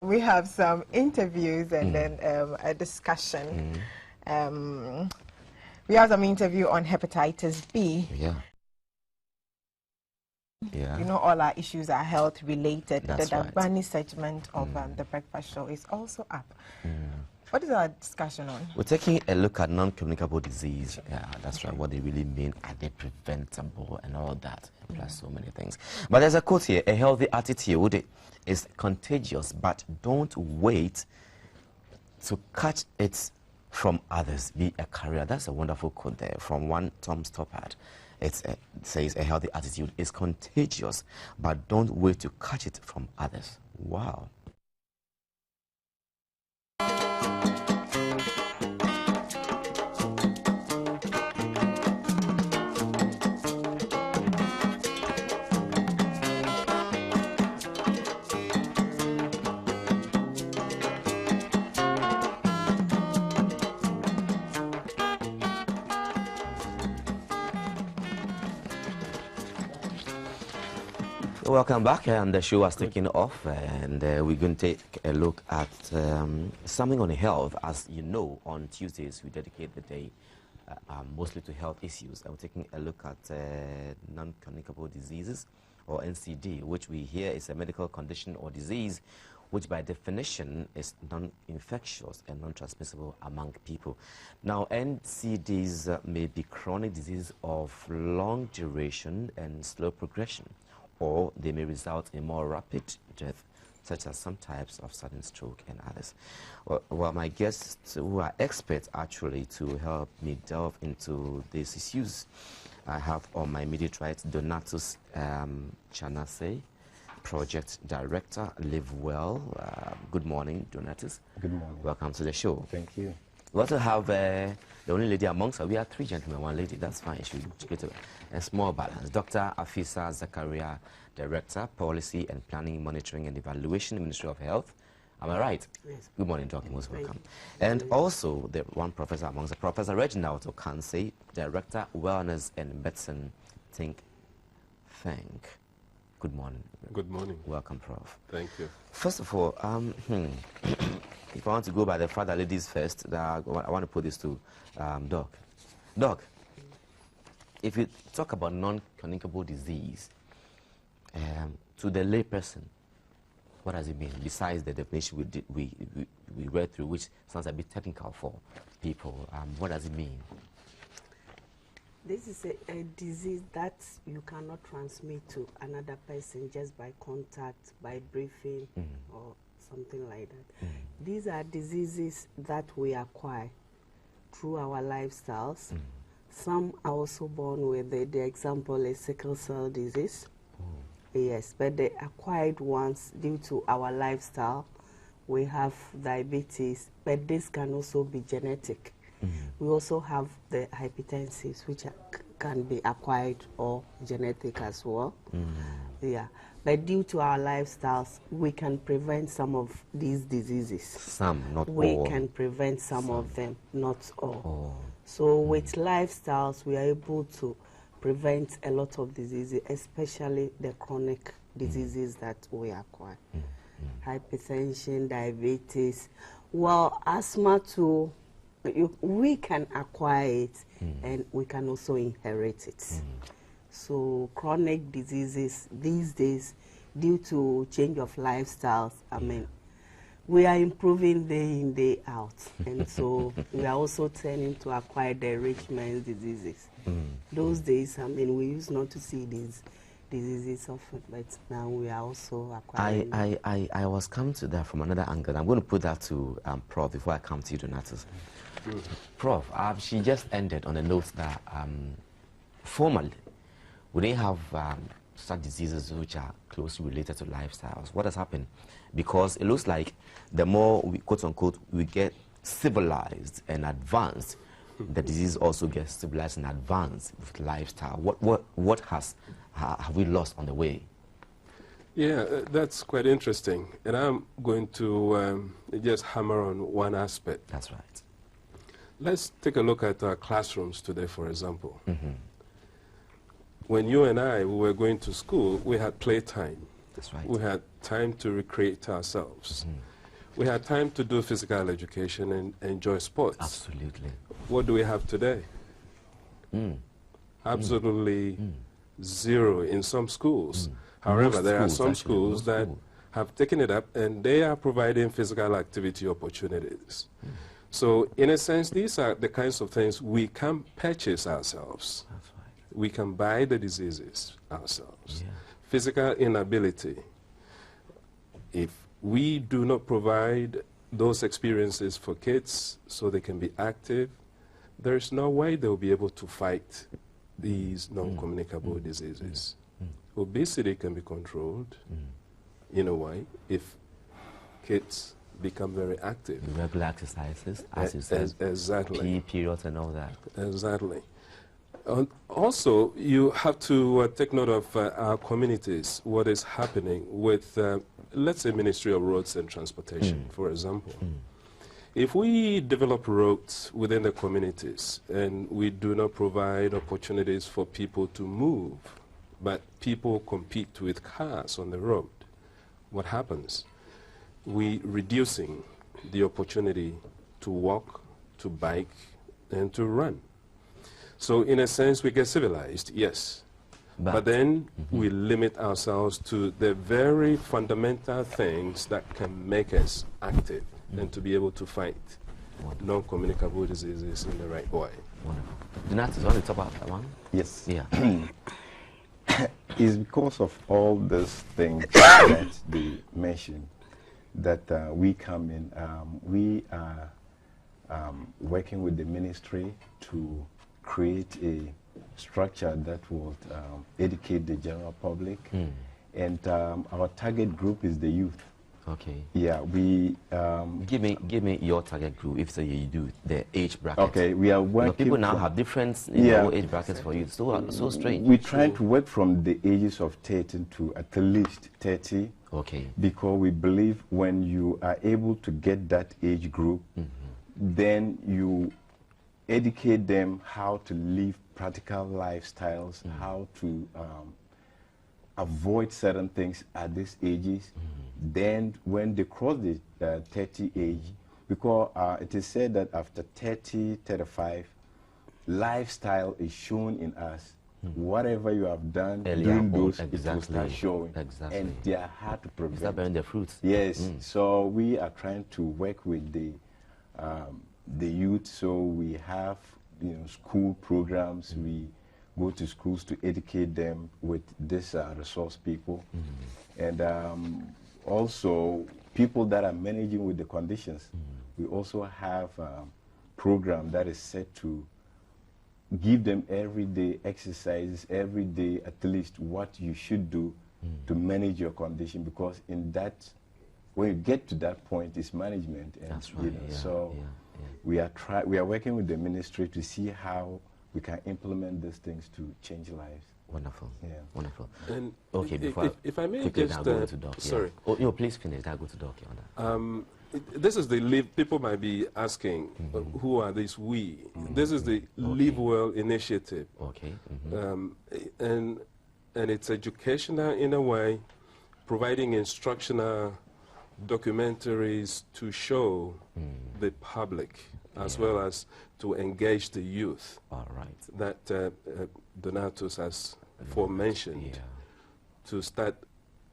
We have some interviews and then a discussion. We have some interview on hepatitis B. Yeah. You know, all our issues are health related. That's the right. Dagbani segment of the breakfast show is also up. What is our discussion on? We're taking a look at non-communicable disease. Yeah, that's right. What they really mean. Are they preventable and all that? Plus so many things. But there's a quote here. A healthy attitude is contagious, but don't wait to catch it from others. Be a carrier. That's a wonderful quote there from one Tom Stoppard. It says a healthy attitude is contagious, but don't wait to catch it from others. Wow. Welcome back, and the show has taken off, and we're going to take a look at something on health. As you know, on Tuesdays we dedicate the day mostly to health issues, and we're taking a look at non-communicable diseases, or NCD, which we hear is a medical condition or disease which by definition is non-infectious and non-transmissible among people. Now, NCDs may be chronic disease of long duration and slow progression, or they may result in more rapid death, such as some types of sudden stroke and others. Well, my guests who are experts actually to help me delve into these issues, I have on my immediate right Donatus Chanase, Project Director, LiveWell. Good morning, Donatus. Good morning. Welcome to the show. Thank you. We also have the only lady amongst us. We are three gentlemen, one lady. That's fine. She should get a small balance. Dr. Afisa Zakaria, Director, Policy and Planning, Monitoring and Evaluation, Ministry of Health. Am I right? Yes. Good morning, Doctor. Most welcome. And also the one professor amongst the Professor Reginald Okanse, Director, Wellness and Medicine Think. Good morning. Good morning. Welcome, Prof. Thank you. First of all, if I want to go by the father ladies first, I want to put this to Doc. Doc, if you talk about non-communicable disease, to the layperson, what does it mean? Besides the definition we read through, which sounds a bit technical for people, what does it mean? This is a disease that you cannot transmit to another person just by contact, by breathing, or something like that. These are diseases that we acquire through our lifestyles. Some are also born with the example is sickle cell disease. Yes, but the acquired ones due to our lifestyle, we have diabetes, but this can also be genetic. We also have the hypertensives, which can be acquired or genetic as well. Yeah, but due to our lifestyles, we can prevent some of these diseases. Some, not all. We can prevent some of them, not all. So with lifestyles, we are able to prevent a lot of diseases, especially the chronic diseases that we acquire. Hypertension, diabetes, well, asthma too. We can acquire it and we can also inherit it. So chronic diseases these days, due to change of lifestyles, I mean, we are improving day in, day out. And so we are also turning to acquire the rich man's diseases. Those days, I mean, we used not to see these diseases often, but now we are also acquiring. I was coming to that from another angle. I'm going to put that to Prof before I come to you, Donatus. Prof, she just ended on a note that formally, we didn't have such diseases which are closely related to lifestyles. What has happened? Because it looks like the more we, quote unquote, we get civilized and advanced, the disease also gets civilized and advanced with lifestyle. What have we lost on the way? Yeah, that's quite interesting. And I'm going to just hammer on one aspect. That's right. Let's take a look at our classrooms today, for example. When you and I were going to school, we had playtime. That's right. We had time to recreate ourselves. we had time to do physical education and enjoy sports. Absolutely. What do we have today? Absolutely zero in some schools. However, Most there are schools, some actually, schools most that schools. have taken it up, and they are providing physical activity opportunities. So, in a sense, these are the kinds of things we can purchase ourselves. That's right. We can buy the diseases ourselves. Yeah. Physical inability. If we do not provide those experiences for kids so they can be active, there's no way they'll be able to fight these non-communicable diseases. Obesity can be controlled in a way if kids become very active. Regular exercises, as you said. Exactly. PE periods and all that. Exactly. Also, you have to take note of our communities, what is happening with, let's say, Ministry of Roads and Transportation, for example. If we develop roads within the communities and we do not provide opportunities for people to move, but people compete with cars on the road, what happens? We reducing the opportunity to walk, to bike, and to run. So in a sense, we get civilized, yes. But then we limit ourselves to the very fundamental things that can make us active and to be able to fight non-communicable diseases in the right way. Wonderful. Donatus, you want to talk about that one? Yes. Yeah. It's because of all these things that they mentioned that we come in. We are working with the ministry to create a structure that would educate the general public. And our target group is the youth. Okay. Yeah, we... give me your target group, if so you do, the age bracket. Okay, we are working... People now have different age brackets for you. So strange. We're trying to work from the ages of 13 to at least 30. Okay. Because we believe when you are able to get that age group, then you educate them how to live practical lifestyles, how to avoid certain things at these ages. Then when they cross the 30 age, because it is said that after 30, 35, lifestyle is shown in us. Whatever you have done during those, it will start showing. And they are hard to prevent. Start bearing the fruits. Yes. So we are trying to work with the youth. So we have school programs. We go to schools to educate them with this resource people. And also people that are managing with the conditions. We also have a program that is set to give them everyday exercises, every day at least what you should do to manage your condition, because in that, when you get to that point, it's management. And, that's right. So we are working with the ministry to see how we can implement these things to change lives. Wonderful. Yeah. Wonderful. And okay, if I may quickly just... go to Doc. Sorry. Oh, no, please finish. I'll go to Doc on that. This is the people might be asking, who are these we? This is the LiveWell initiative. Okay. And it's educational in a way, providing instructional documentaries to show the public as well as to engage the youth. All right. That Donatus has aforementioned to start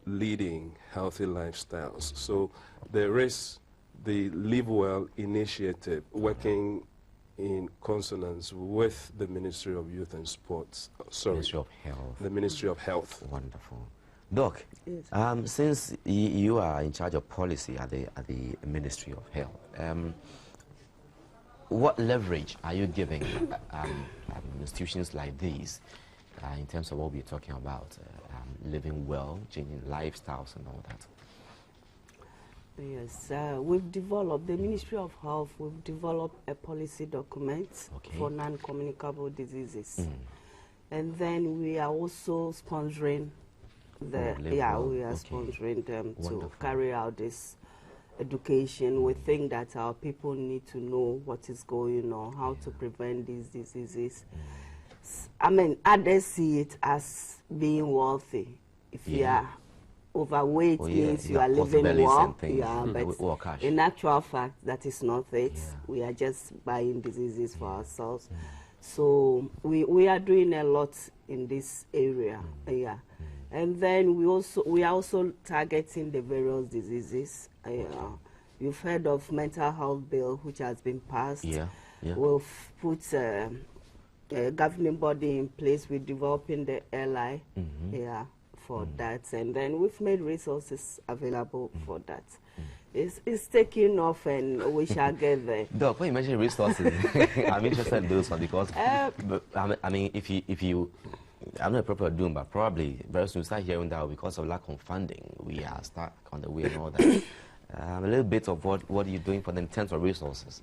leading healthy lifestyles. So there is the LiveWell initiative working in consonance with the Ministry of Youth and Sports. Ministry of Health. The Ministry of Health. Wonderful. Doc, Yes. since you are in charge of policy at the Ministry of Health, what leverage are you giving institutions like these in terms of what we're talking about, living well, changing lifestyles and all that? Yes, we've developed, the Ministry of Health, we've developed a policy document for non-communicable diseases. And then we are also sponsoring we are sponsoring them to carry out this education. We think that our people need to know what is going on, how to prevent these diseases. I mean, others see it as being wealthy. If you are overweight means you are pot living bellies well. and things. Yeah, but Or cash. in actual fact, that is not it. Yeah. We are just buying diseases for ourselves. So we are doing a lot in this area. Yeah. And then we are also targeting the various diseases. You've heard of mental health bill, which has been passed. Yeah. We've put a governing body in place with developing the LI. For that, and then we've made resources available for that. It's taking off, and we shall get there. Doc, when you mention resources, I'm interested in those ones because I mean, if you, I'm not a proper doom, but probably very soon start hearing that because of lack of funding, we are stuck on the way and all that. A little bit of what are you doing for them in terms of resources?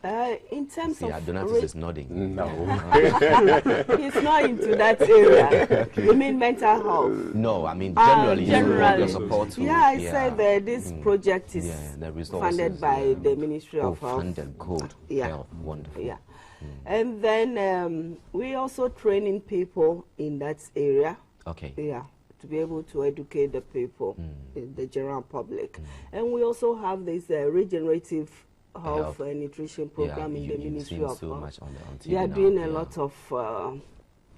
In terms of Donatus is nodding. No. He's not into that area. Okay. You mean mental health? No, I mean generally. Generally. Support to, I said that this project is funded by the Ministry of Health. Funded code. Health. Wonderful. Yeah. And then we also training people in that area. Okay. Yeah. To be able to educate the people, the general public. And we also have this regenerative health and nutrition program in the Ministry of Health. They are doing a lot of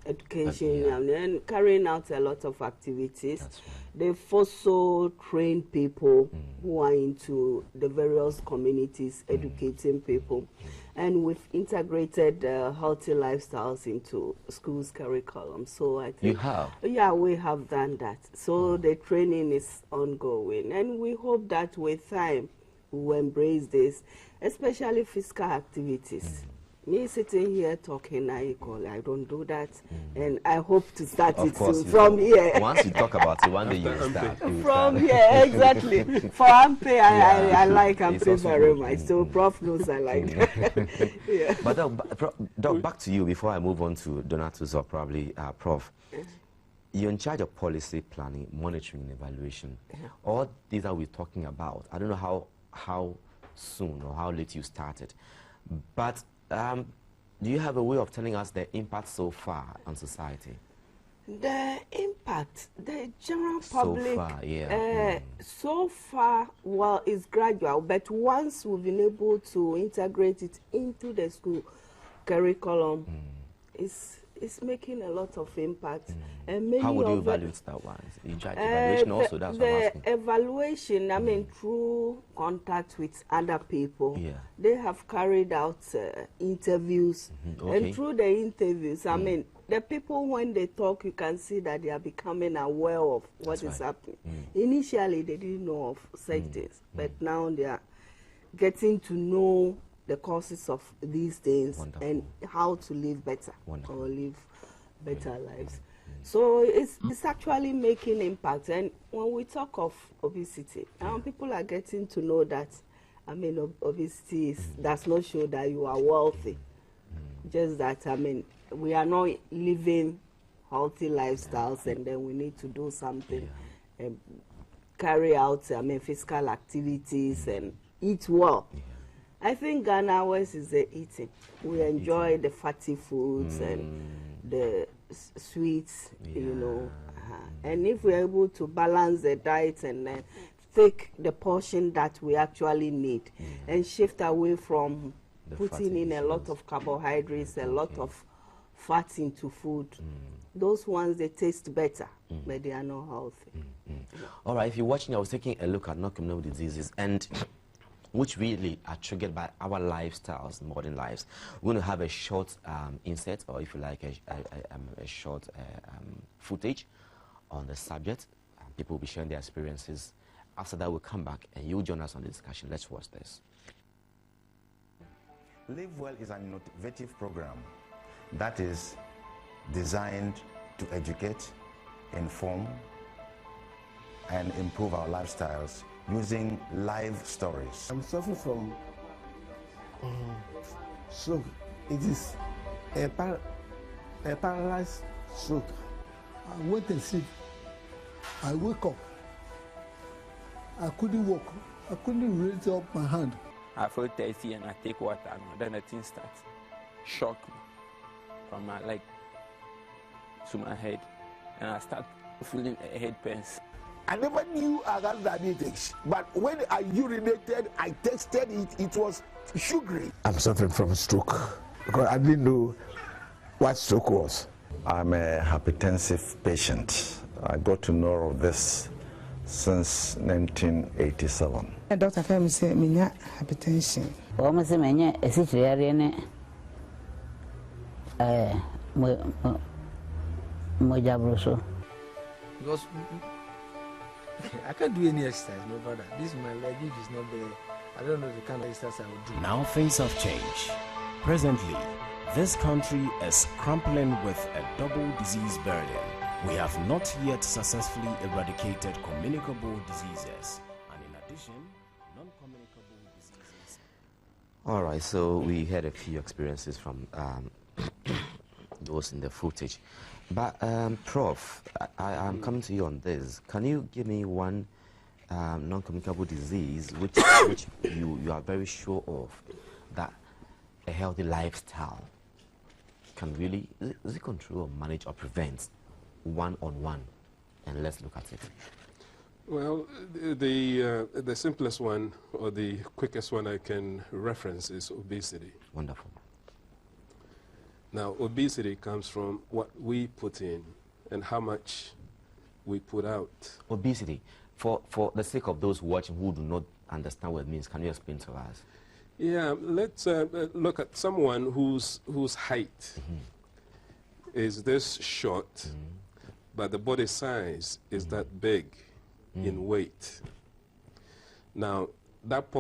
education and carrying out a lot of activities. They've also trained people who are into the various communities, educating people. And we've integrated healthy lifestyles into schools' curriculum. So I think... You have? Yeah, we have done that. So the training is ongoing. And we hope that with time, we will embrace this, especially physical activities. Me sitting here talking, I don't do that. And I hope to start it soon from here. Once you talk about it, one day you will start. From here, exactly. For Ampe, I like Ampe very much. So Prof knows I like that. But Doc, back to you before I move on to Donatus or probably Prof. You're in charge of policy planning, monitoring, and evaluation. All these that we're talking about, I don't know how soon or how late you started, but do you have a way of telling us the impact so far on society? The impact, the general public, so far, so far, well, it's gradual, but once we've been able to integrate it into the school curriculum, it's making a lot of impact. And many how would you evaluate that one? You try evaluation also, that's what I'm asking. The evaluation, I mean, through contact with other people, they have carried out interviews. And through the interviews, I mean, the people, when they talk, you can see that they are becoming aware of what is happening. Initially, they didn't know of such things, but now they are getting to know the causes of these things and how to live better or live better lives. So it's actually making impact. And when we talk of obesity, now people are getting to know that, I mean, obesity does not show that you are wealthy. Just that, I mean, we are not living healthy lifestyles and then we need to do something and carry out, I mean, physical activities and eat well. I think Ghana ours is the eating. We enjoy the fatty foods and the sweets, you know. And if we're able to balance the diet and then take the portion that we actually need and shift away from putting in a lot of carbohydrates, a lot of fat into food, those ones, they taste better, but they are not healthy. All right, if you're watching, I was taking a look at non-communicable diseases and which really are triggered by our lifestyles, modern lives. We're going to have a short insert, or if you like, a short footage on the subject. People will be sharing their experiences. After that, we'll come back and you'll join us on the discussion. Let's watch this. LiveWell is an innovative program that is designed to educate, inform, and improve our lifestyles using live stories. I'm suffering from stroke. It is a paralyzed stroke. I went to sleep. I woke up. I couldn't walk. I couldn't raise up my hand. I feel thirsty and I take water and then the thing starts shock me from my leg to my head and I start feeling head pains. I never knew I had diabetes, but when I urinated, I tested it, it was sugary. I'm suffering from a stroke because I didn't know what stroke was. I'm a hypertensive patient. I got to know of this since 1987. Dr. Femi said, "Me hypertension." Almost a many a situation. Mojabroso. Because I can't do any exercise, no brother. This my leg is not there. I don't know the kind of exercise I would do. Now things have changed. Presently, this country is crumpling with a double disease burden. We have not yet successfully eradicated communicable diseases, and in addition, non-communicable diseases. All right, so we had a few experiences from those in the footage. But, Prof, I'm coming to you on this. Can you give me one non-communicable disease which you are very sure of that a healthy lifestyle can really, is it control or manage or prevent one-on-one? And let's look at it. Well, the simplest one or the quickest one I can reference is obesity. Wonderful. Now, obesity comes from what we put in and how much we put out. Obesity, for the sake of those watching who do not understand what it means, can you explain to us? Yeah, let's look at someone whose height is this short, but the body size is that big in weight. Now, that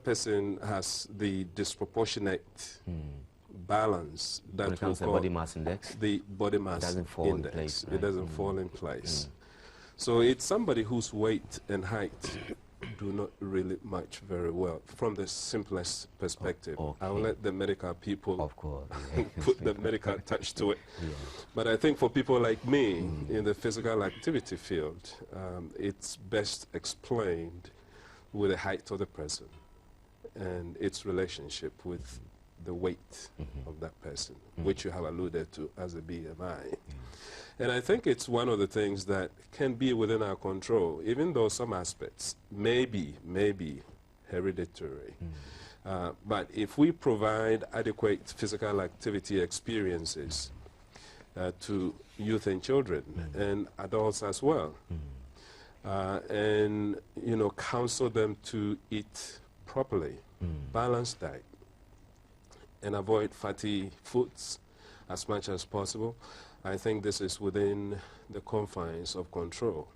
person has the disproportionate balance that when it comes to body mass index, the body mass doesn't fall index. in place, right? It doesn't fall in place. So it's somebody whose weight and height do not really match very well from the simplest perspective. I'll let the medical people of course put the medical touch to it. But I think for people like me in the physical activity field, it's best explained with the height of the person and its relationship with the weight of that person, which you have alluded to as a BMI. And I think it's one of the things that can be within our control, even though some aspects may be hereditary. But if we provide adequate physical activity experiences to youth and children and adults as well, and counsel them to eat properly, balanced diet, and avoid fatty foods as much as possible, I think this is within the confines of control.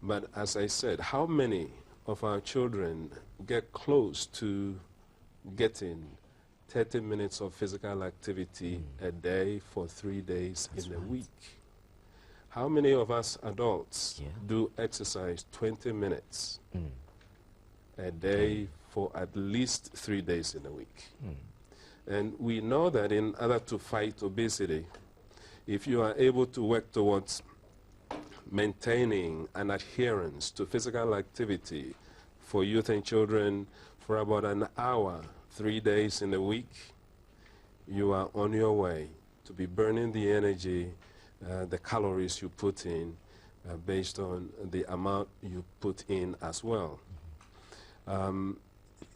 But as I said, how many of our children get close to getting 30 minutes of physical activity a day for 3 days in a week? How many of us adults do exercise 20 minutes a day for at least 3 days in a week? And we know that in order to fight obesity, if you are able to work towards maintaining an adherence to physical activity for youth and children for about an hour, 3 days in a week, you are on your way to be burning the energy, the calories you put in, based on the amount you put in as well.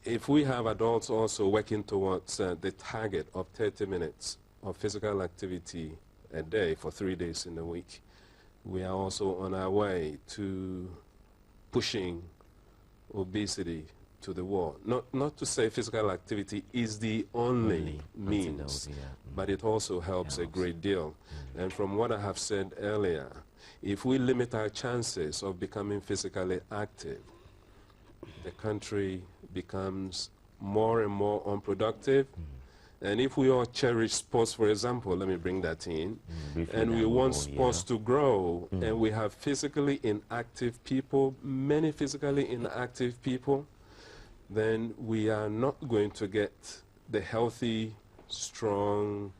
If we have adults also working towards the target of 30 minutes of physical activity a day for 3 days in a week, we are also on our way to pushing obesity to the wall. Not to say physical activity is the only means, but it also helps a great deal. And from what I have said earlier, if we limit our chances of becoming physically active, the country becomes more and more unproductive. And if we all cherish sports, for example, let me bring that in, and we want sports to grow, and we have physically inactive people, many physically inactive people, then we are not going to get the healthy, strong,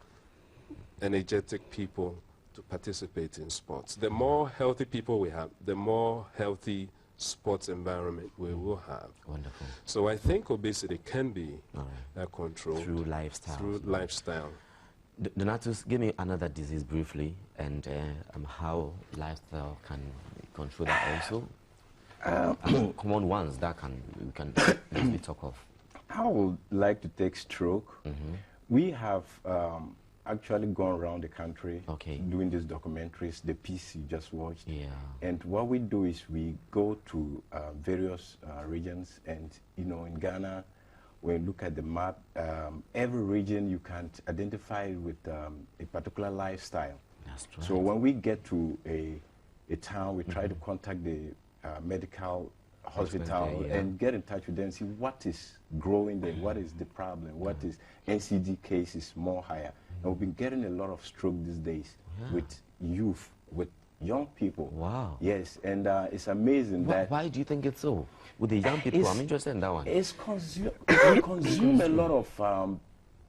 energetic people to participate in sports. The more healthy people we have, the more healthy sports environment we will have. Wonderful. So I think obesity can be controlled through lifestyle. Through lifestyle. Donatus, give me another disease briefly, and how lifestyle can control that also? Common ones that we can maybe talk of. I would like to take stroke. We have actually gone around the country doing these documentaries, the piece you just watched. And what we do is we go to various regions, and in Ghana, when you look at the map, every region you can identify with a particular lifestyle. That's right. So when we get to a town, we try to contact the medical hospital and get in touch with them, see what is growing there, what is the problem, what is NCD cases more higher. And we've been getting a lot of stroke these days with youth, with young people. Wow. Yes, and it's amazing that... Why do you think it's so? With the young people, I'm interested in that one. It's we consume a lot of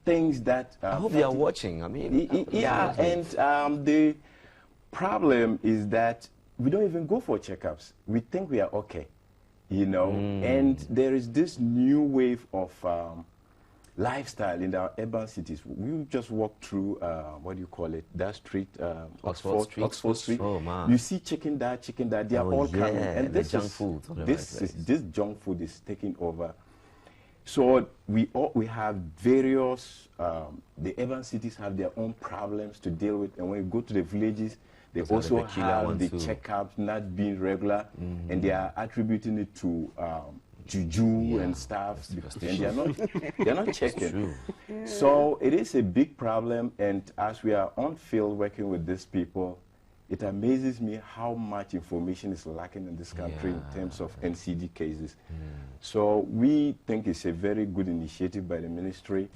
things that... I hope you are watching. I mean... Yeah, and the problem is that we don't even go for checkups. We think we are okay, and there is this new wave of lifestyle in our urban cities. We just walk through, what do you call it, that street, Oxford Street. Oh, man. You see chicken that, they are all coming. And this junk food. This junk food is taking over. So we have various, the urban cities have their own problems to deal with. And when you go to the villages, they also have the checkups not being regular, and they are attributing it to juju and stuff, and they're not checking. So it is a big problem, and as we are on field working with these people, it amazes me how much information is lacking in this country in terms of NCD cases. So we think it's a very good initiative by the ministry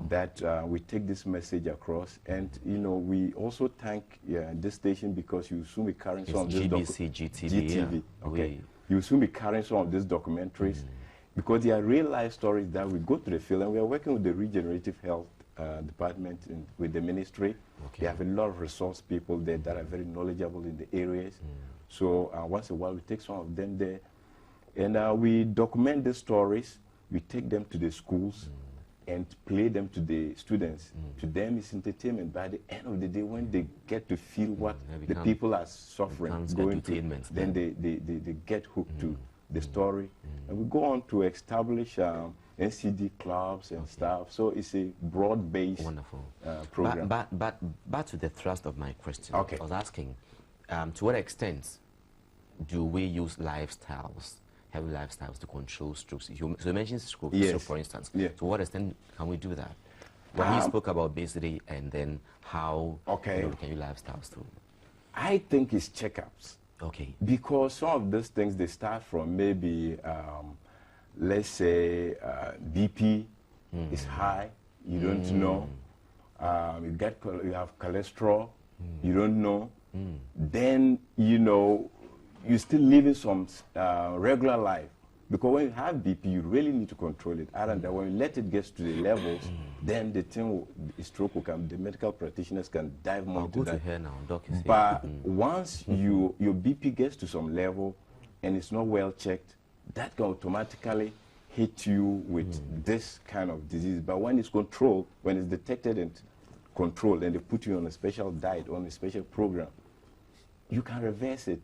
that we take this message across. And, we also thank this station because you soon be carrying some of this GTV. Okay. You soon be carrying some of these documentaries because they are real life stories that we go to the field, and we are working with the regenerative health department and with the ministry. They have a lot of resource people there that are very knowledgeable in the areas. So once in a while we take some of them there, and we document the stories. We take them to the schools and play them to the students. To them it's entertainment. By the end of the day, when they get to feel what the people are suffering, going through, then they get hooked to the story. And we go on to establish NCD clubs and stuff. So it's a broad-based program. But back to the thrust of my question. Okay. I was asking, to what extent do we use heavy lifestyles to control strokes? So you mentioned stroke, for instance. To what extent can we do that? When you spoke about obesity and then how can you lifestyles too? I think it's checkups. Okay. Because some of these things, they start from maybe, let's say, BP is high, you don't know. You have cholesterol, you don't know. Then, you're still living some regular life. Because when you have BP, you really need to control it. Other than when you let it get to the levels, then the stroke will come. The medical practitioners can dive more into that. Here now, Doc is but once your BP gets to some level and it's not well checked, that can automatically hit you with this kind of disease. But when it's controlled, when it's detected and controlled, and they put you on a special diet, on a special program, you can reverse it.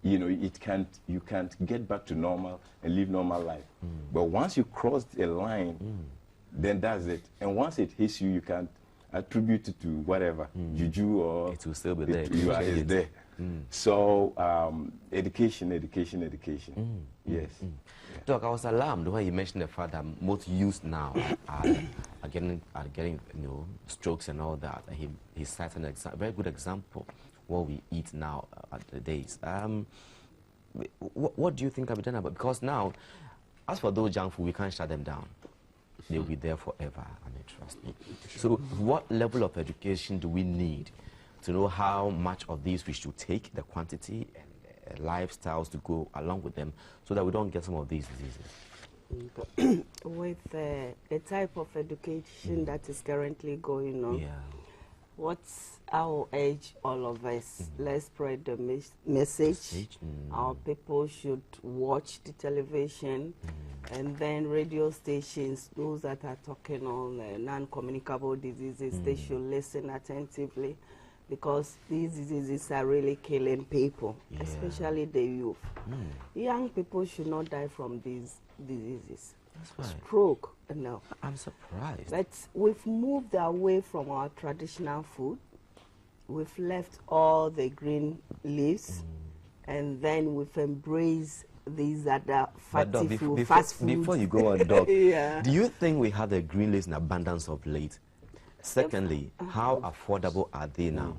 You can't get back to normal and live normal life. But once you cross a line, then that's it. And once it hits you, you can't attribute it to whatever, juju, or it will still be there. It's there. So education. Yes. Doc, I was alarmed when you mentioned the fact that most youth now are getting strokes and all that. He cited a very good example. What we eat now at the days. What do you think can be done about? Because now, as for those junk food, we can't shut them down. They'll be there forever. I mean, trust me. So, what level of education do we need to know how much of these we should take, the quantity and lifestyles to go along with them, so that we don't get some of these diseases? With the type of education that is currently going on. What's our age, all of us? Let's spread the message. Our people should watch the television, and then radio stations, those that are talking on non-communicable diseases, they should listen attentively. because these diseases are really killing people, especially the youth. Young people should not die from these diseases. That's right. Stroke, no. I'm surprised. But we've moved away from our traditional food. We've left all the green leaves, and then we've embraced these other fatty food, fast food. Before you go on, Doc, yeah. Do you think we have the green leaves in abundance of late? Secondly, how affordable are they now?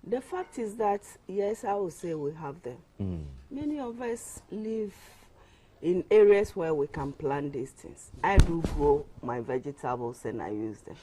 The fact is that, yes, I would say we have them. Many of us live in areas where we can plant these things. I do grow my vegetables and I use them.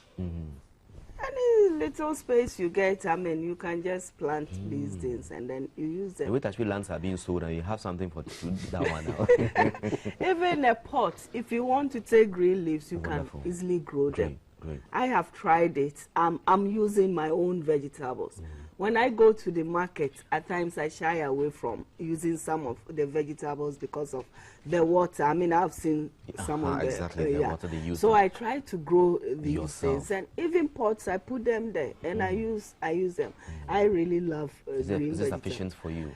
Any little space you get, I mean, you can just plant these things and then you use them. The way that lands are being sold and you have something for that one now. Even a pot, if you want to take green leaves, you Wonderful. can easily grow them. Great. I have tried it. I'm using my own vegetables. When I go to the market, at times I shy away from using some of the vegetables because of the water. I mean, I've seen some of the... Exactly, the water they use. So I try to grow these yourself. things. And even pots, I put them there and I use them. I really love Is green it vegetables. sufficient for you?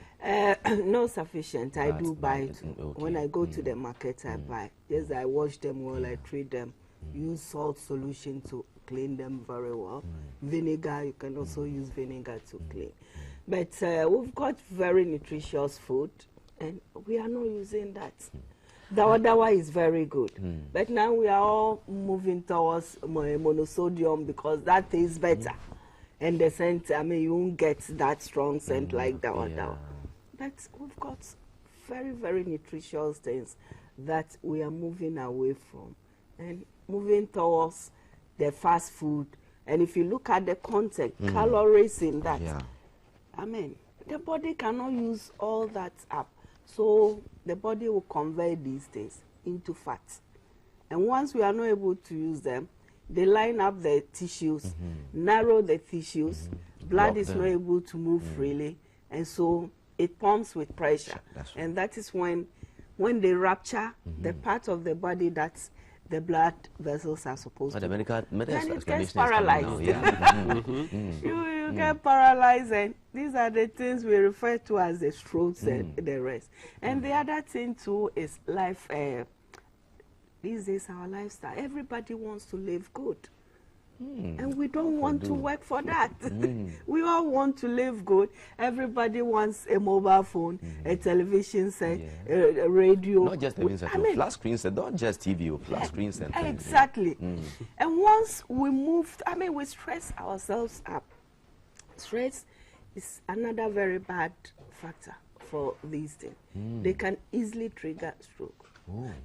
Not sufficient. I do buy it. Okay. When I go to the market, I buy. Yes, I wash them well, I treat them. Use salt solution to clean them very well. Vinegar, you can also use vinegar to clean. But we've got very nutritious food, and we are not using that. The other one is very good. But now we are all moving towards monosodium because that tastes better. And the scent, I mean, you won't get that strong scent like that one. But we've got very, very nutritious things that we are moving away from and moving towards the fast food. And if you look at the content, calories in that, I mean, the body cannot use all that up. So the body will convert these things into fat. And once we are not able to use them, they line up the tissues, narrow the tissues, blood is not able to move freely, and so it pumps with pressure. And that is when they rupture the part of the body that's the blood vessels are supposed to. The medical then it gets explanation paralyzed. You get paralyzed, and these are the things we refer to as the strokes and the rest. And the other thing too is life. These days, our lifestyle. Everybody wants to live good. And we don't want to work for that. We all want to live good. Everybody wants a mobile phone, a television set, a radio. Not just television set, flat screen set, not just TV, flat screen set. Exactly. And once we move, I mean, we stress ourselves up. Stress is another very bad factor for these things. They can easily trigger stroke.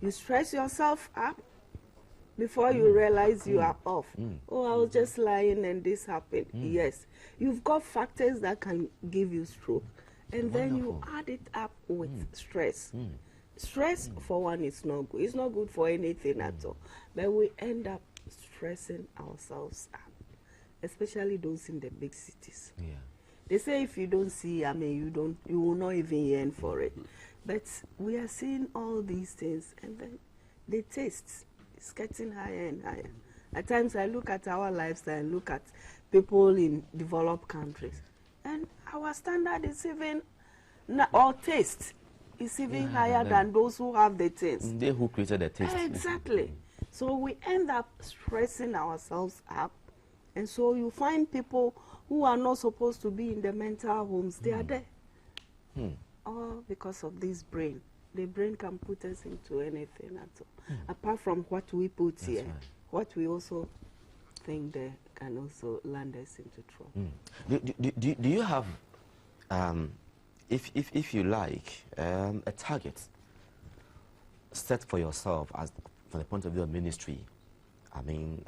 You stress yourself up, before you realize you are off. Oh, I was just lying and this happened. Yes, you've got factors that can give you stroke. And then you add it up with stress. Stress, for one, is not good. It's not good for anything at all. But we end up stressing ourselves up, especially those in the big cities. They say if you don't see, I mean, you will not even yearn for it. But we are seeing all these things, and then the taste is getting higher and higher. At times I look at our lifestyle and look at people in developed countries, and our standard is even, our taste is even higher than those who have the taste. They who created the taste. Exactly. So we end up stressing ourselves up, and so you find people who are not supposed to be in the mental homes, they are there. All because of this brain. The brain can put us into anything at all. Apart from what we put here, what we also think they can also land us into trouble. Do you have, if you like, a target set for yourself as from the point of view of ministry? I mean,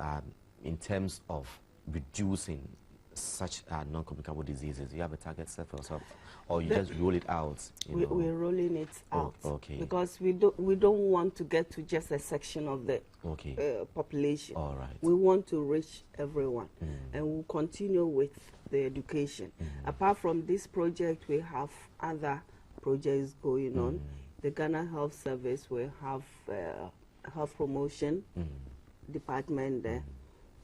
in terms of reducing such non-communicable diseases, do you have a target set for yourself, or you just roll it out? We're rolling it out, okay. Because we don't want to get to just a section of the population. All right. We want to reach everyone, and we'll continue with the education. Apart from this project, we have other projects going on. The Ghana Health Service will have health promotion department there,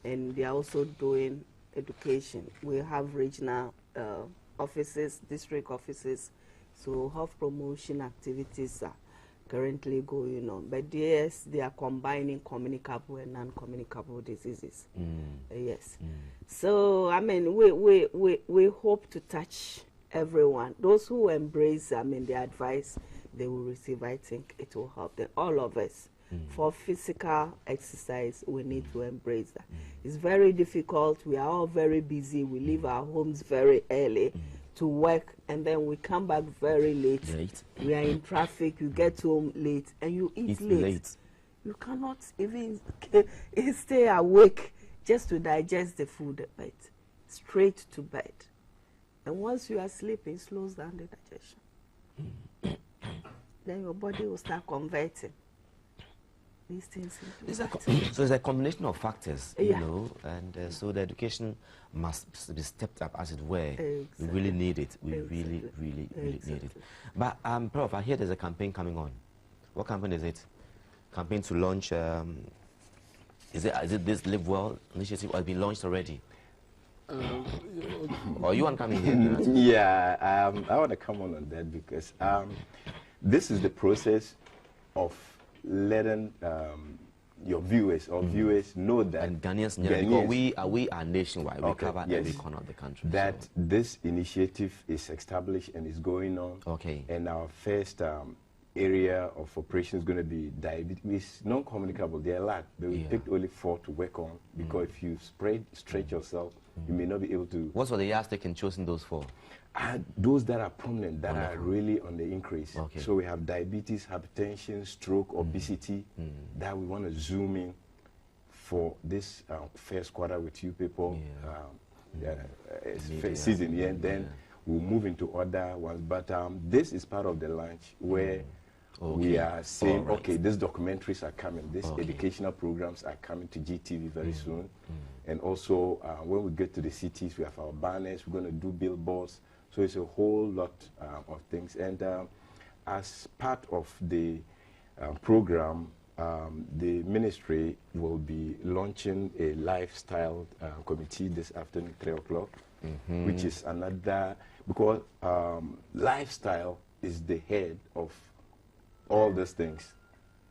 and they are also doing education. We have regional offices, district offices, so health promotion activities are currently going on. But yes, they are combining communicable and non-communicable diseases. Yes. So, I mean, we hope to touch everyone. Those who embrace, I mean, the advice they will receive, I think it will help them. All of us. For physical exercise, we need to embrace that. It's very difficult. We are all very busy. We leave our homes very early to work, and then we come back very late. We are in traffic. You get home late, and you eat late. You cannot even stay awake just to digest the food, but straight to bed. And once you are sleeping, it slows down the digestion. Then your body will start converting these things into so it's a combination of factors, you know, and so the education must be stepped up, as it were. We really need it. We really need it. But, Prof, I hear there's a campaign coming on. What campaign is it? Campaign to launch, is it this LiveWell initiative, or has been launched already? Or you want to come in here? Yeah, I want to come on that because this is the process of letting your viewers know that, and Ghanaians, because we are nationwide. We cover every corner of the country. That this initiative is established and is going on. Okay. And our first area of operation is going to be diabetes, non-communicable. There are a lot, but we picked only 4 to work on because if you stretch yourself, you may not be able to. What were the yardstick in choosing those 4? Those that are prominent, that are really on the increase. Okay. So we have diabetes, hypertension, stroke, obesity, that we want to zoom in for this first quarter with you people. Season, and then we'll move into other ones. But this is part of the launch where we are saying, okay, these documentaries are coming, these educational programs are coming to GTV very soon. And also, when we get to the cities, we have our banners, we're going to do billboards. So it's a whole lot of things. And as part of the program, the ministry will be launching a lifestyle committee this afternoon, 3 o'clock, which is another, because lifestyle is the head of all these things.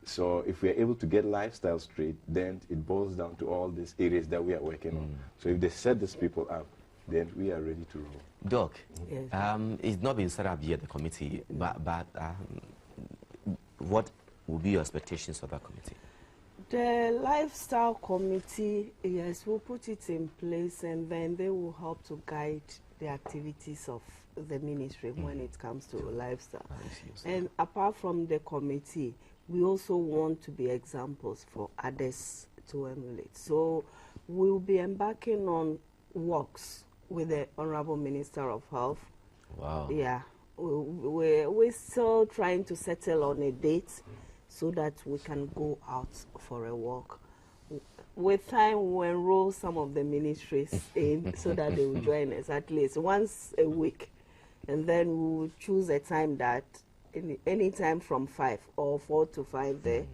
So if we are able to get lifestyle straight, then it boils down to all these areas that we are working on. So if they set these people up, then we are ready to roll. Doc, it's not been set up yet, the committee, but what will be your expectations for that committee? The lifestyle committee, yes, we'll put it in place, and then they will help to guide the activities of the ministry when it comes to lifestyle. And apart from the committee, we also want to be examples for others to emulate. So we'll be embarking on walks with the Honorable Minister of Health. Wow. Yeah. We're still trying to settle on a date so that we can go out for a walk. With time, we'll enroll some of the ministries in so that they will join us at least once a week. And then we will choose a time that any time from 5 or 4 to 5 there,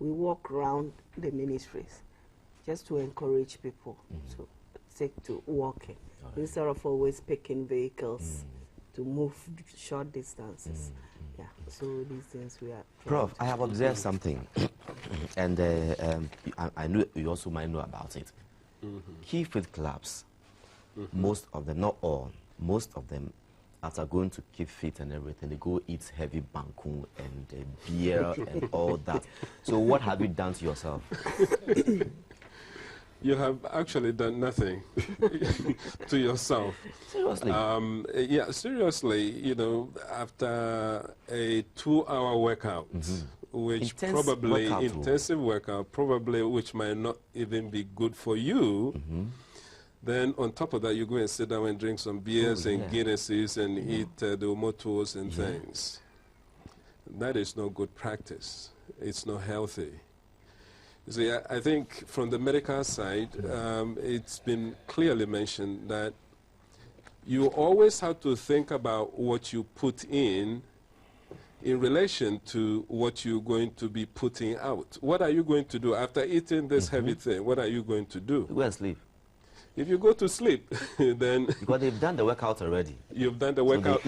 we walk around the ministries just to encourage people to take to walking instead of always picking vehicles to move short distances. Yeah, so these things we are. Prof, I have observed something, and I know you also might know about it. Key faith clubs, most of them, not all, most of them, after going to keep fit and everything, they go eat heavy banku and beer and all that. So what have you done to yourself? You have actually done nothing to yourself. Seriously? Yeah, seriously, you know, after a 2-hour workout, which intensive workout, probably which might not even be good for you, then on top of that, you go and sit down and drink some beers and Guinnesses and eat the motos and things. That is no good practice. It's not healthy. You see, I think from the medical side, it's been clearly mentioned that you always have to think about what you put in relation to what you're going to be putting out. What are you going to do after eating this heavy thing? What are you going to do? Go and sleep. If you go to sleep, then... Because they've done the workout already. You've done the workout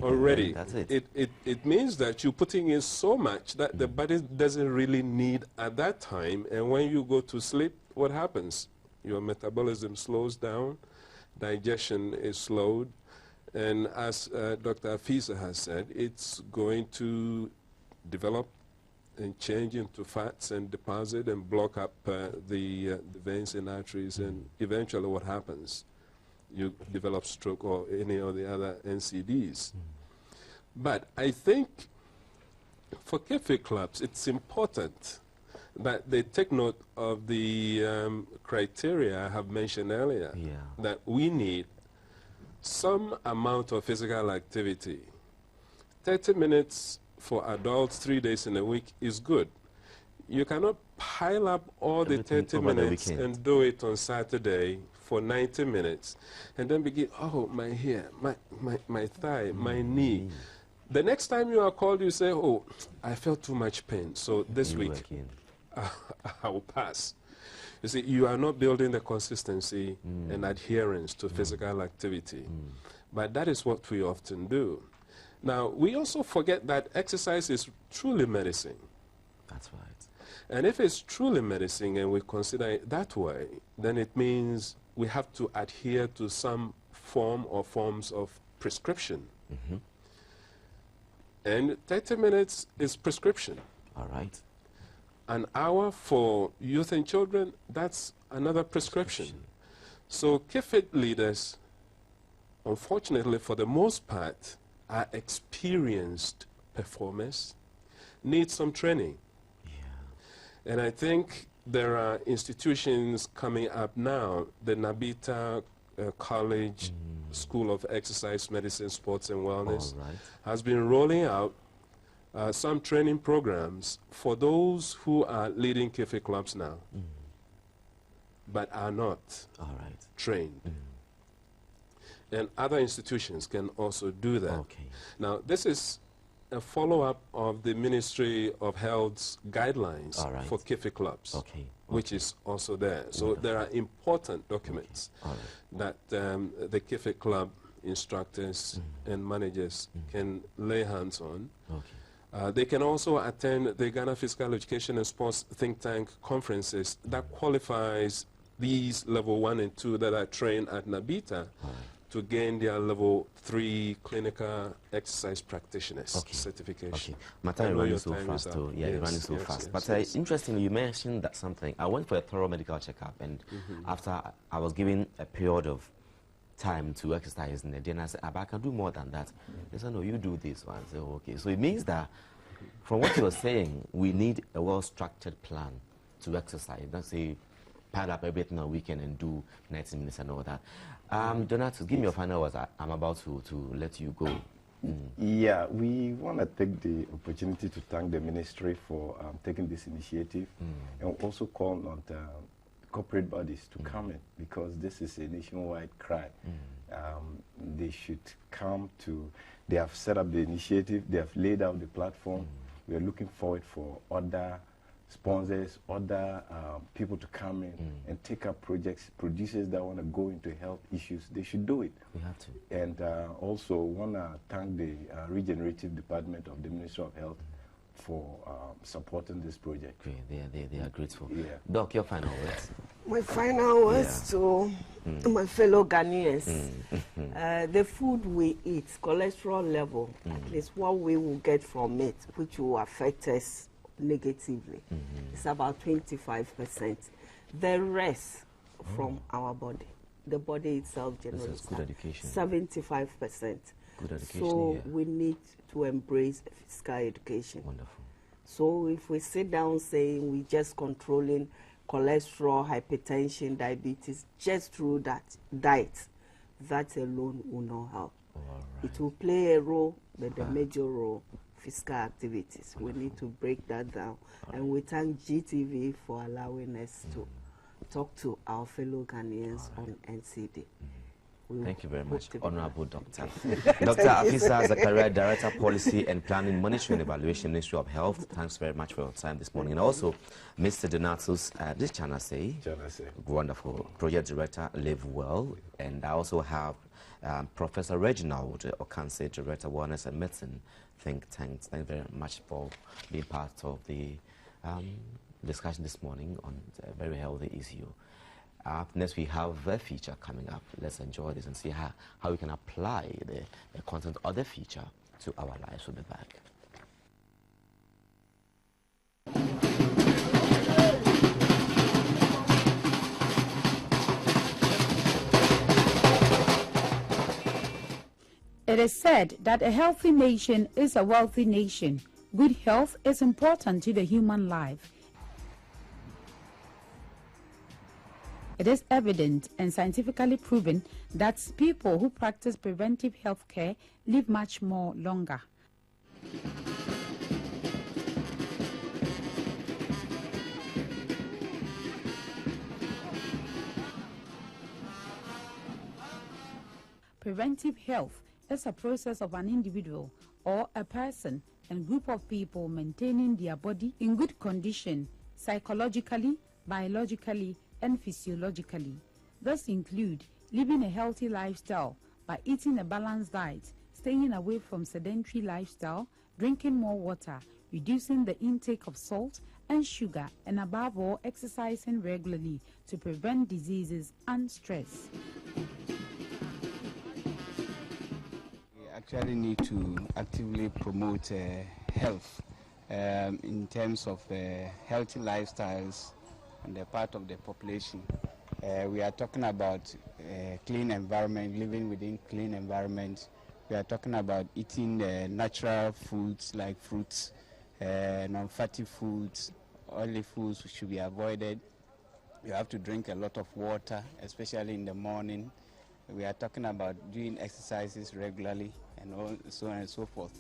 already. That's it. It means that you're putting in so much that the body doesn't really need at that time. And when you go to sleep, what happens? Your metabolism slows down, digestion is slowed, and as Dr. Afisa has said, it's going to develop and change into fats and deposit and block up the veins and arteries, and eventually what happens? You develop stroke or any of the other NCDs. But I think for cafe clubs, it's important that they take note of the criteria I have mentioned earlier, that we need some amount of physical activity. 30 minutes for adults 3 days in a week is good. You cannot pile up all the 30 minutes and do it on Saturday for 90 minutes and then begin, oh, my hair, my thigh, my knee. The next time you are called, you say, oh, I felt too much pain, so this week I will pass. You see, you are not building the consistency and adherence to physical activity. But that is what we often do. Now, we also forget that exercise is truly medicine. That's right. And if it's truly medicine and we consider it that way, then it means we have to adhere to some form or forms of prescription. And 30 minutes is prescription. All right. An hour for youth and children, that's another prescription. So KIFIT leaders, unfortunately for the most part, are experienced performers, need some training. And I think there are institutions coming up now, the Nabita College School of Exercise Medicine, Sports and Wellness has been rolling out some training programs for those who are leading cafe clubs now, but are not trained. And other institutions can also do that. Now, this is a follow-up of the Ministry of Health's guidelines for cafe clubs, which is also there. So there are important documents that the cafe club instructors and managers can lay hands on. They can also attend the Ghana Physical Education and Sports Think Tank conferences that qualifies these level 1 and 2 that are trained at Nabita to gain their level 3 clinical exercise practitioners certification. My time is running so fast, too. Yeah, it's running so fast. But interestingly, you mentioned that something. I went for a thorough medical checkup, and after I was given a period of time to exercise, and then I said, I can do more than that. They said, no, you do this one. I said, okay. So it means that from what you were saying, we need a well-structured plan to exercise. Don't say, pile up everything on a weekend and do 90 minutes and all that. Donatus, give me your final words. I'm about to let you go. Yeah, we want to take the opportunity to thank the ministry for taking this initiative and also call on the corporate bodies to come in, because this is a nationwide cry. They should come to, they have set up the initiative, they have laid out the platform. We are looking forward for other sponsors, other people to come in and take up projects, producers that want to go into health issues. They should do it. We have to. And also want to thank the Regenerative Department of the Ministry of Health for supporting this project. Great. They are grateful. Doc, your final words. My final words to my fellow Ghanaians. The food we eat, cholesterol level, is what we will get from it, which will affect us negatively. It's about 25%. The rest from our body. The body itself generates 75%. Good education, so we need to embrace physical education. Wonderful. So if we sit down saying we're just controlling cholesterol, hypertension, diabetes, just through that diet, that alone will not help. It will play a role, but the major role, physical activities. We need to break that down. And we thank GTV for allowing us to talk to our fellow Ghanaians on NCD. Thank you very much, Honorable Doctor. Dr. Afisa Zakaria, Director Policy and Planning, Monitoring and Evaluation, Ministry of Health. Thanks very much for your time this morning. And also, Mr. Donatus, this channel say, wonderful, Project Director, LiveWell. And I also have Professor Reginald Okanse, Director, Wellness and Medicine Think Tank. Thank you very much for being part of the discussion this morning on a very healthy issue. Next, we have a feature coming up. Let's enjoy this and see how we can apply the content of the feature to our lives. We'll be back. It is said that a healthy nation is a wealthy nation. Good health is important to the human life. It is evident and scientifically proven that people who practice preventive health care live much more longer. Preventive health is a process of an individual or a person and group of people maintaining their body in good condition psychologically, biologically, and physiologically. These include living a healthy lifestyle by eating a balanced diet, staying away from sedentary lifestyle, drinking more water, reducing the intake of salt and sugar, and above all, exercising regularly to prevent diseases and stress. We actually need to actively promote health in terms of healthy lifestyles on the part of the population. We are talking about clean environment, living within clean environment. We are talking about eating natural foods like fruits, non-fatty foods, oily foods should be avoided. You have to drink a lot of water, especially in the morning. We are talking about doing exercises regularly and so on and so forth.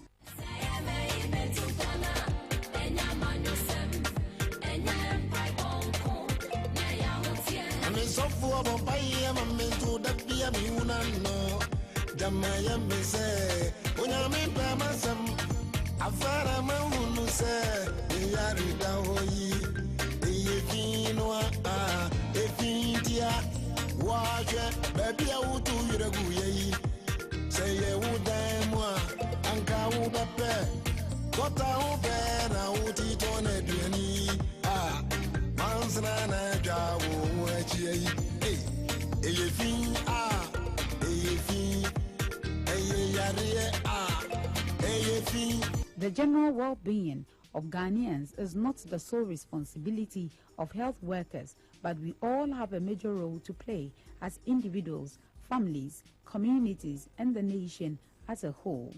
The general well-being of Ghanaians is not the sole responsibility of health workers, but we all have a major role to play as individuals, families, communities, and the nation as a whole.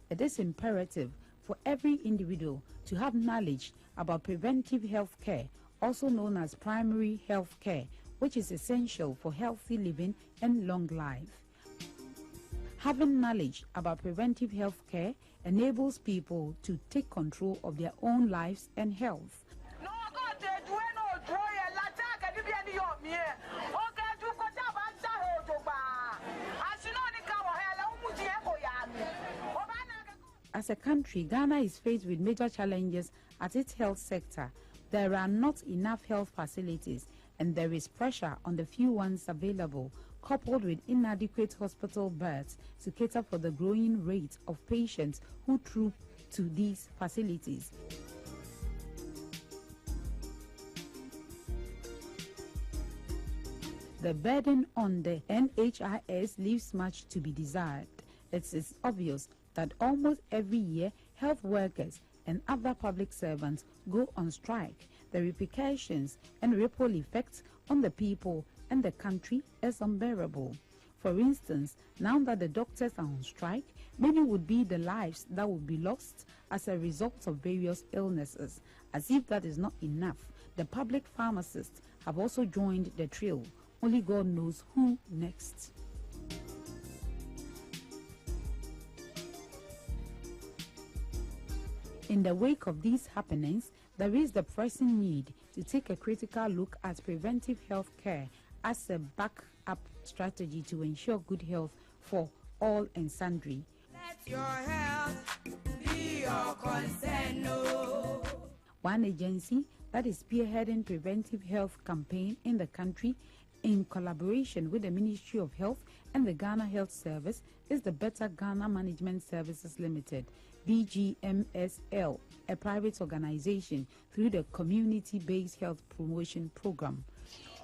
It is imperative for every individual to have knowledge about preventive health care, also known as primary health care, which is essential for healthy living and long life. Having knowledge about preventive health care enables people to take control of their own lives and health. As a country, Ghana is faced with major challenges at its health sector. There are not enough health facilities, and there is pressure on the few ones available, coupled with inadequate hospital beds to cater for the growing rate of patients who troop to these facilities. The burden on the NHIS leaves much to be desired. It is obvious that almost every year health workers and other public servants go on strike. The repercussions and ripple effects on the people and the country is unbearable. For instance, now that the doctors are on strike, many would be the lives that would be lost as a result of various illnesses. As if that is not enough, The public pharmacists have also joined the trail. Only God knows who next. In the wake of these happenings, there is the pressing need to take a critical look at preventive health care as a backup strategy to ensure good health for all and sundry. Let your health be your concern, no. One agency that is spearheading preventive health campaign in the country in collaboration with the Ministry of Health and the Ghana Health Service is the Better Ghana Management Services Limited, BGMSL, a private organization through the Community-Based Health Promotion Program.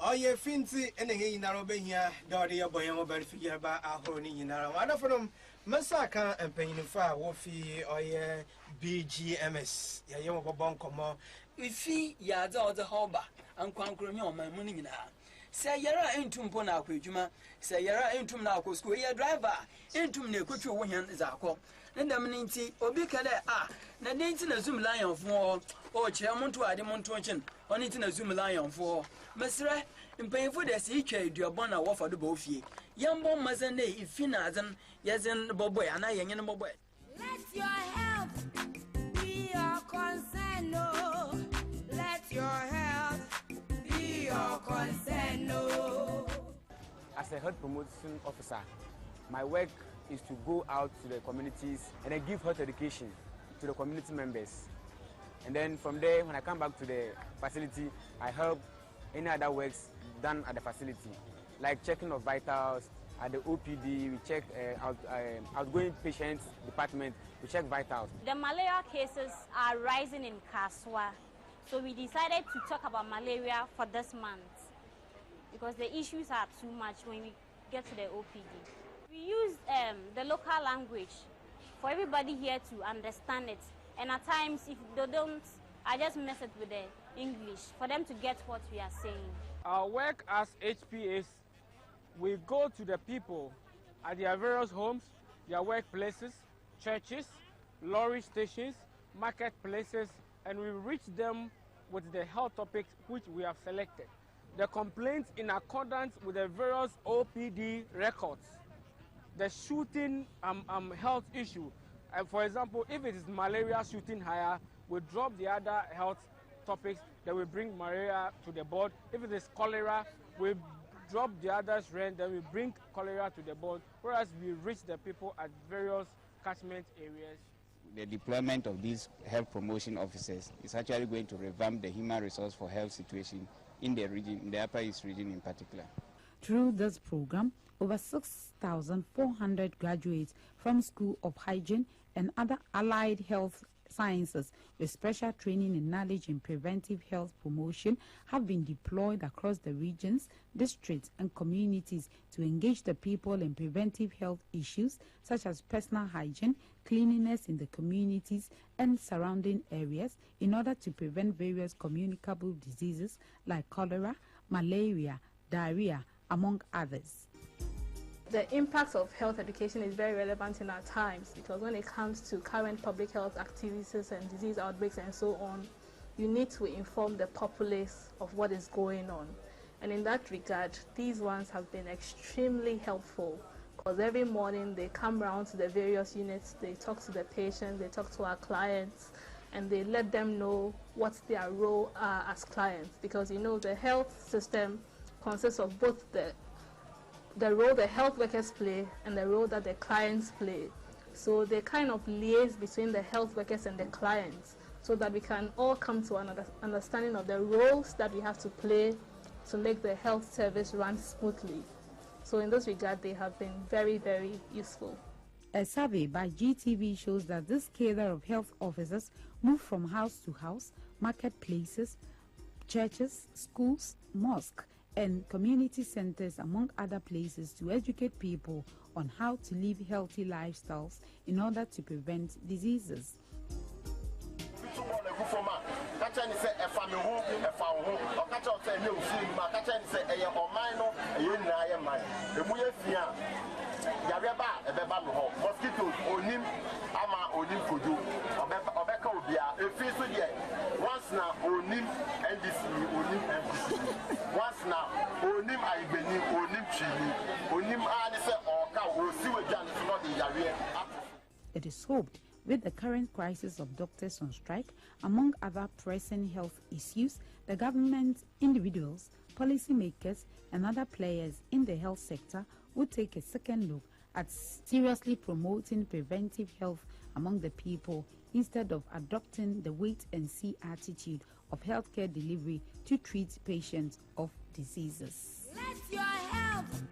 Oye finti ene he yinaro be hia dode ye boyan mo bari figure ba ahoro ni yinaro wana from masaka empanyinfa wo fi oye BGMS ya ye mo bobon komo ifi ya za oze hoba ankwankro nya o man mu ni nyina se yara entum po na akwadwuma se yara entum na akọ school ye driver entum na ekotwe wo hyan za akọ ndam ni nti obi kale na de nti na zoom lion fo o che monto ade monto chen oni nti na zoom lion fo mesre mpanyfo de se itwa aduabon na wo fado ba ofie yambo mazan ne ifi na azan yezen boboy ana yenye ne boboy. Let your health be your concern, no. Let your health be your concern, no. As a health promotion officer, my work is to go out to the communities and then give health education to the community members. And then from there, when I come back to the facility, I help any other works done at the facility, like checking of vitals. At the OPD, we check outgoing patients department, we check vitals. The malaria cases are rising in Kaswa, so we decided to talk about malaria for this month because the issues are too much when we get to the OPD. We use the local language for everybody here to understand it, and at times if they don't, I just mess it with the English for them to get what we are saying. Our work as HPAs, we go to the people at their various homes, their workplaces, churches, lorry stations, marketplaces, and we reach them with the health topics which we have selected. The complaints in accordance with the various OPD records. The shooting health issue. For example, if it is malaria shooting higher, we drop the other health topics, then we bring malaria to the board. If it is cholera, we drop the others rent, then we bring cholera to the board, whereas we reach the people at various catchment areas. The deployment of these health promotion officers is actually going to revamp the human resource for health situation in the region, in the Upper East region in particular. Through this program, over 6,400 graduates from School of Hygiene and other allied health sciences with special training and knowledge in preventive health promotion have been deployed across the regions, districts and communities to engage the people in preventive health issues such as personal hygiene, cleanliness in the communities and surrounding areas in order to prevent various communicable diseases like cholera, malaria, diarrhea, among others. The impact of health education is very relevant in our times because when it comes to current public health activities and disease outbreaks and so on, you need to inform the populace of what is going on. And in that regard, these ones have been extremely helpful because every morning they come around to the various units, they talk to the patients, they talk to our clients, and they let them know what their role are as clients because you know the health system consists of both the role the health workers play and the role that the clients play. So they kind of liaise between the health workers and the clients so that we can all come to an understanding of the roles that we have to play to make the health service run smoothly. So in this regard, they have been very, very useful. A survey by GTV shows that this cadre of health officers move from house to house, marketplaces, churches, schools, mosques, and community centers, among other places, to educate people on how to live healthy lifestyles in order to prevent diseases. Mosquitoes onim ama onim kojo obeka obia efi so de once now onim NDC, onim MPC. Once now onim Aibeni, onim Chini, onim Anise Oka, or Siwajan is not the Yari. It is hoped, with the current crisis of doctors on strike, among other pressing health issues, the government, individuals, policymakers, and other players in the health sector would take a second look at seriously promoting preventive health among the people instead of adopting the wait-and-see attitude of healthcare delivery to treat patients of diseases. Let your health